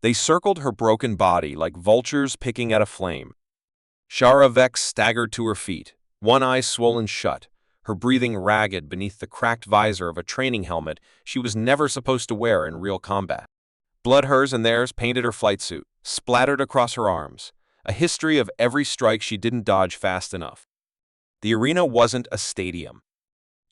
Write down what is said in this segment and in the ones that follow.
They circled her broken body like vultures picking at a flame. Shara Vex staggered to her feet, one eye swollen shut, her breathing ragged beneath the cracked visor of a training helmet she was never supposed to wear in real combat. Blood hers and theirs painted her flight suit, splattered across her arms, a history of every strike she didn't dodge fast enough. The arena wasn't a stadium.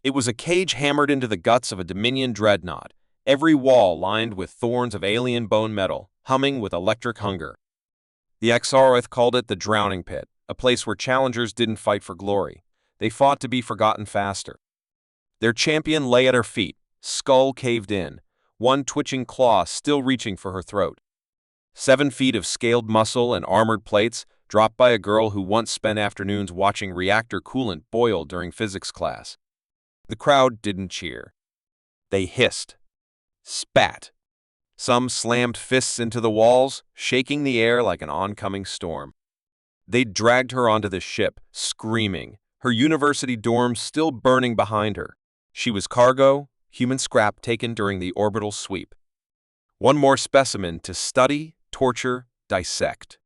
It was a cage hammered into the guts of a Dominion dreadnought, every wall lined with thorns of alien bone metal, humming with electric hunger. The Exarth called it the drowning pit, a place where challengers didn't fight for glory. They fought to be forgotten faster. Their champion lay at her feet, skull caved in, one twitching claw still reaching for her throat. 7 feet of scaled muscle and armored plates dropped by a girl who once spent afternoons watching reactor coolant boil during physics class. The crowd didn't cheer. They hissed, spat. Some slammed fists into the walls, shaking the air like an oncoming storm. They dragged her onto the ship, screaming, her university dorm still burning behind her. She was cargo, human scrap taken during the orbital sweep. One more specimen to study, torture, dissect.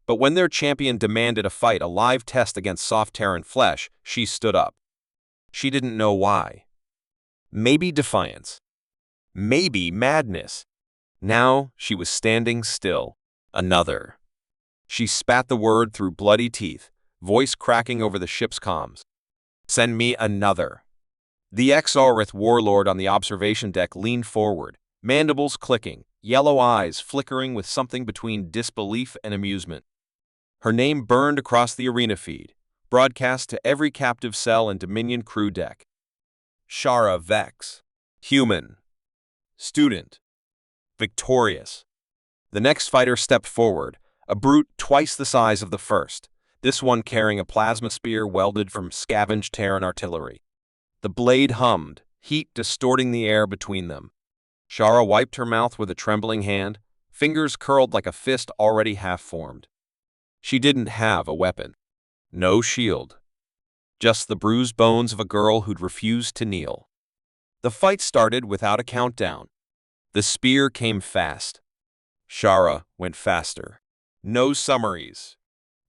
But when their champion demanded a fight, a live test against soft Terran flesh, she stood up. She didn't know why. Maybe defiance. Maybe madness. Now she was standing still. Another. She spat the word through bloody teeth, voice cracking over the ship's comms. Send me another. The Exarth warlord on the observation deck leaned forward, mandibles clicking, yellow eyes flickering with something between disbelief and amusement. Her name burned across the arena feed, broadcast to every captive cell and Dominion crew deck. Shara Vex. Human. Student. Victorious. The next fighter stepped forward, a brute twice the size of the first, this one carrying a plasma spear welded from scavenged Terran artillery. The blade hummed, heat distorting the air between them. Shara wiped her mouth with a trembling hand, fingers curled like a fist already half-formed. She didn't have a weapon. No shield. Just the bruised bones of a girl who'd refused to kneel. The fight started without a countdown. The spear came fast. Shara went faster. No summaries.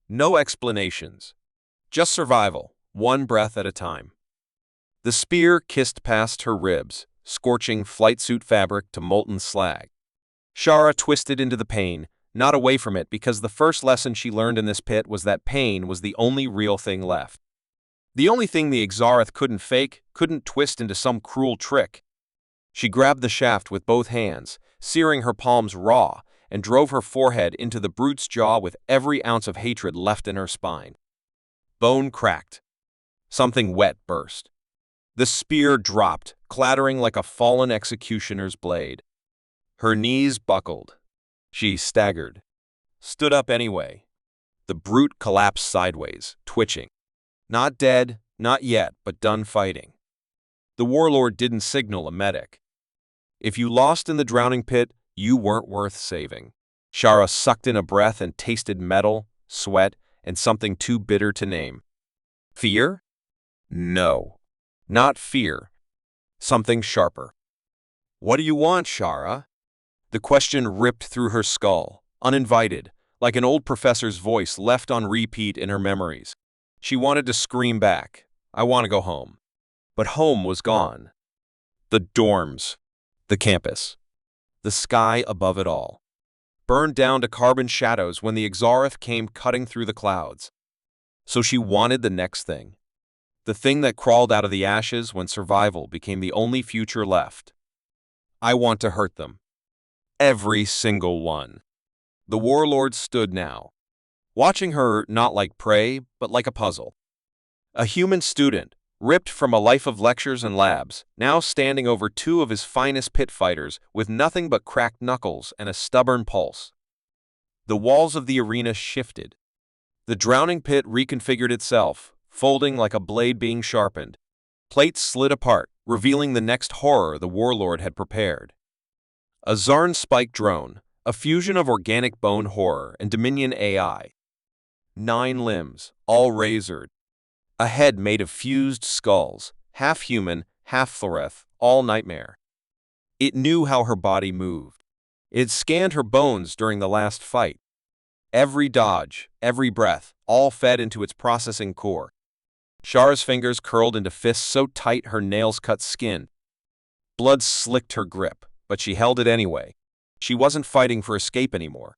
No explanations. Just survival, one breath at a time. The spear kissed past her ribs, scorching flight suit fabric to molten slag. Shara twisted into the pain, not away from it, because the first lesson she learned in this pit was that pain was the only real thing left. The only thing the Exarth couldn't fake, couldn't twist into some cruel trick. She grabbed the shaft with both hands, searing her palms raw, and drove her forehead into the brute's jaw with every ounce of hatred left in her spine. Bone cracked. Something wet burst. The spear dropped, clattering like a fallen executioner's blade. Her knees buckled. She staggered. Stood up anyway. The brute collapsed sideways, twitching. Not dead, not yet, but done fighting. The warlord didn't signal a medic. If you lost in the drowning pit, you weren't worth saving. Shara sucked in a breath and tasted metal, sweat, and something too bitter to name. Fear? No. Not fear. Something sharper. What do you want, Shara? The question ripped through her skull, uninvited, like an old professor's voice left on repeat in her memories. She wanted to scream back, I want to go home. But home was gone. The dorms. The campus. The sky above it all. Burned down to carbon shadows when the Exarth came cutting through the clouds. So she wanted the next thing. The thing that crawled out of the ashes when survival became the only future left. I want to hurt them. Every single one. The warlord stood now, watching her not like prey, but like a puzzle. A human student, ripped from a life of lectures and labs, now standing over 2 of his finest pit fighters with nothing but cracked knuckles and a stubborn pulse. The walls of the arena shifted. The drowning pit reconfigured itself, folding like a blade being sharpened. Plates slid apart, revealing the next horror the warlord had prepared. A Zarn spike drone, a fusion of organic bone horror and Dominion AI. 9 limbs, all razored. A head made of fused skulls, half human, half Floreth, all nightmare. It knew how her body moved. It scanned her bones during the last fight. Every dodge, every breath, all fed into its processing core. Shara's fingers curled into fists so tight her nails cut skin. Blood slicked her grip, but she held it anyway. She wasn't fighting for escape anymore.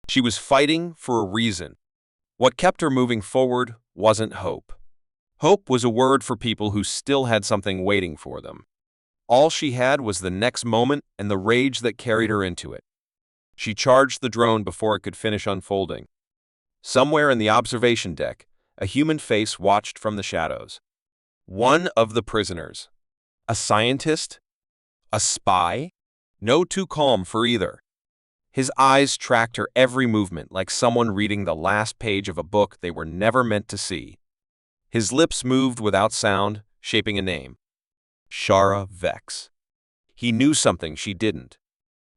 She was fighting for a reason. What kept her moving forward wasn't hope. Hope was a word for people who still had something waiting for them. All she had was the next moment and the rage that carried her into it. She charged the drone before it could finish unfolding. Somewhere in the observation deck, a human face watched from the shadows. One of the prisoners. A scientist? A spy? No too calm for either. His eyes tracked her every movement like someone reading the last page of a book they were never meant to see. His lips moved without sound, shaping a name. Shara Vex. He knew something she didn't.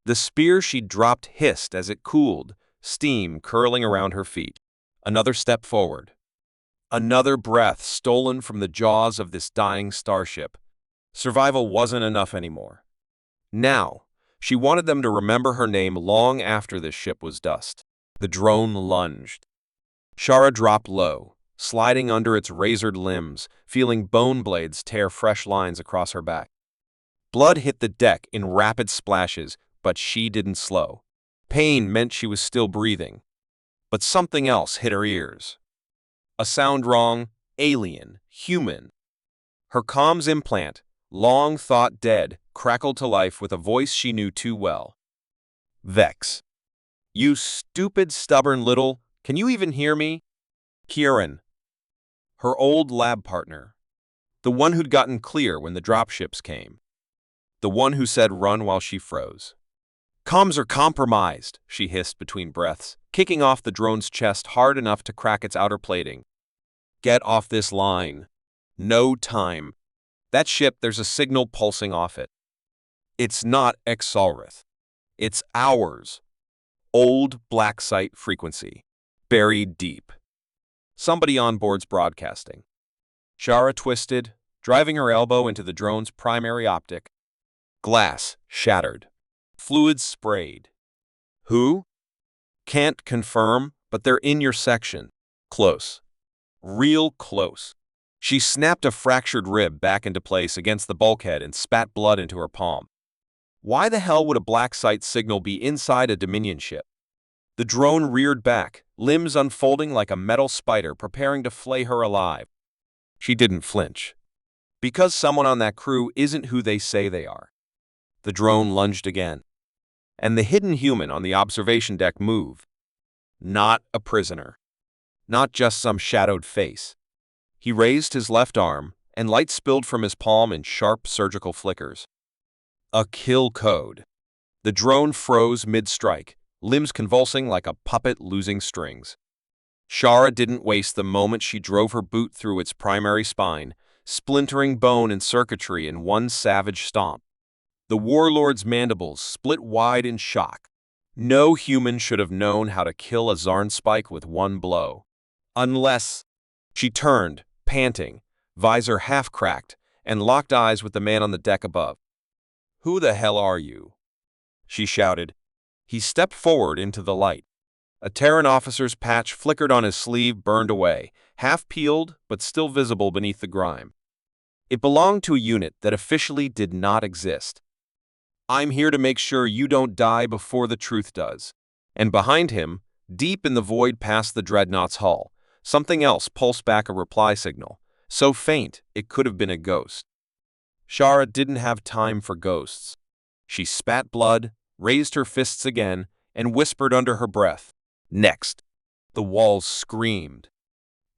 The spear she'd dropped hissed as it cooled, steam curling around her feet. Another step forward. Another breath stolen from the jaws of this dying starship. Survival wasn't enough anymore. Now, she wanted them to remember her name long after this ship was dust. The drone lunged. Shara dropped low, sliding under its razored limbs, feeling bone blades tear fresh lines across her back. Blood hit the deck in rapid splashes, but she didn't slow. Pain meant she was still breathing. But something else hit her ears. A sound wrong, alien, human. Her comms implant, long thought dead, crackled to life with a voice she knew too well. Vex. You stupid, stubborn little, can you even hear me? Kieran. Her old lab partner. The one who'd gotten clear when the dropships came. The one who said run while she froze. Comms are compromised, she hissed between breaths, kicking off the drone's chest hard enough to crack its outer plating. Get off this line. No time. That ship, there's a signal pulsing off it. It's not Exalrith. It's ours. Old black site frequency. Buried deep. Somebody on board's broadcasting. Shara twisted, driving her elbow into the drone's primary optic. Glass shattered. Fluids sprayed. Who? Can't confirm, but they're in your section. Close. Real close. She snapped a fractured rib back into place against the bulkhead and spat blood into her palm. Why the hell would a black site signal be inside a Dominion ship? The drone reared back, limbs unfolding like a metal spider preparing to flay her alive. She didn't flinch. Because someone on that crew isn't who they say they are. The drone lunged again. And the hidden human on the observation deck moved. Not a prisoner. Not just some shadowed face. He raised his left arm, and light spilled from his palm in sharp surgical flickers. A kill code. The drone froze mid-strike, limbs convulsing like a puppet losing strings. Shara didn't waste the moment she drove her boot through its primary spine, splintering bone and circuitry in one savage stomp. The warlord's mandibles split wide in shock. No human should have known how to kill a Zarnspike with one blow. Unless... She turned, panting, visor half-cracked, and locked eyes with the man on the deck above. "Who the hell are you?" she shouted. He stepped forward into the light. A Terran officer's patch flickered on his sleeve, burned away, half-peeled but still visible beneath the grime. It belonged to a unit that officially did not exist. "I'm here to make sure you don't die before the truth does." And behind him, deep in the void past the dreadnought's hull, something else pulsed back a reply signal, so faint it could have been a ghost. Shara didn't have time for ghosts. She spat blood, raised her fists again, and whispered under her breath, "Next." The walls screamed.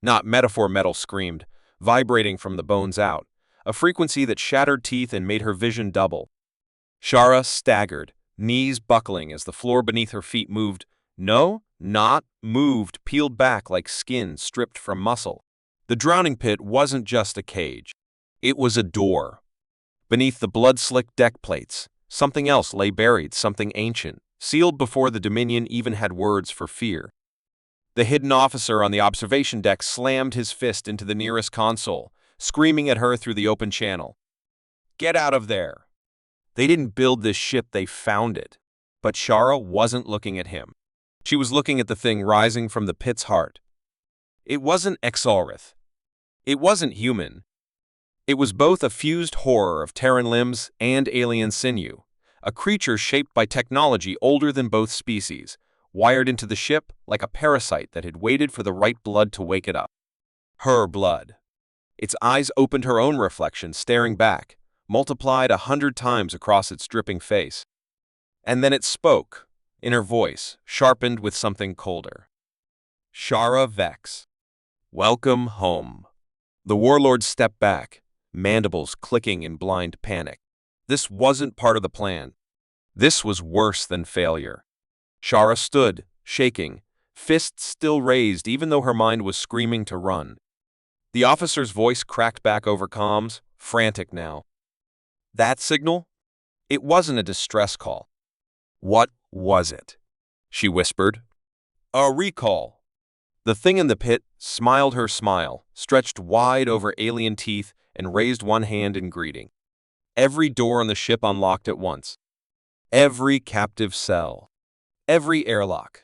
Not metaphor metal screamed, vibrating from the bones out, a frequency that shattered teeth and made her vision double. Shara staggered, knees buckling as the floor beneath her feet moved. No, not moved, peeled back like skin stripped from muscle. The drowning pit wasn't just a cage. It was a door. Beneath the blood-slicked deck plates, something else lay buried, something ancient, sealed before the Dominion even had words for fear. The hidden officer on the observation deck slammed his fist into the nearest console, screaming at her through the open channel. "Get out of there! They didn't build this ship, they found it. But Shara wasn't looking at him. She was looking at the thing rising from the pit's heart. It wasn't Exalrith. It wasn't human. It was both a fused horror of Terran limbs and alien sinew, a creature shaped by technology older than both species, wired into the ship like a parasite that had waited for the right blood to wake it up. Her blood. Its eyes opened her own reflection, staring back, multiplied 100 times across its dripping face. And then it spoke, in her voice, sharpened with something colder. Shara Vex. Welcome home. The warlord stepped back, mandibles clicking in blind panic. This wasn't part of the plan. This was worse than failure. Shara stood, shaking, fists still raised even though her mind was screaming to run. The officer's voice cracked back over comms, frantic now. That signal? It wasn't a distress call. What was it? She whispered. A recall. The thing in the pit smiled her smile, stretched wide over alien teeth, and raised one hand in greeting. Every door on the ship unlocked at once. Every captive cell. Every airlock.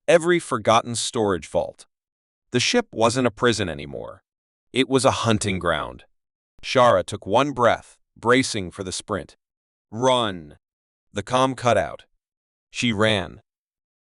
Every forgotten storage vault. The ship wasn't a prison anymore. It was a hunting ground. Shara took one breath, bracing for the sprint. Run! The comm cut out. She ran,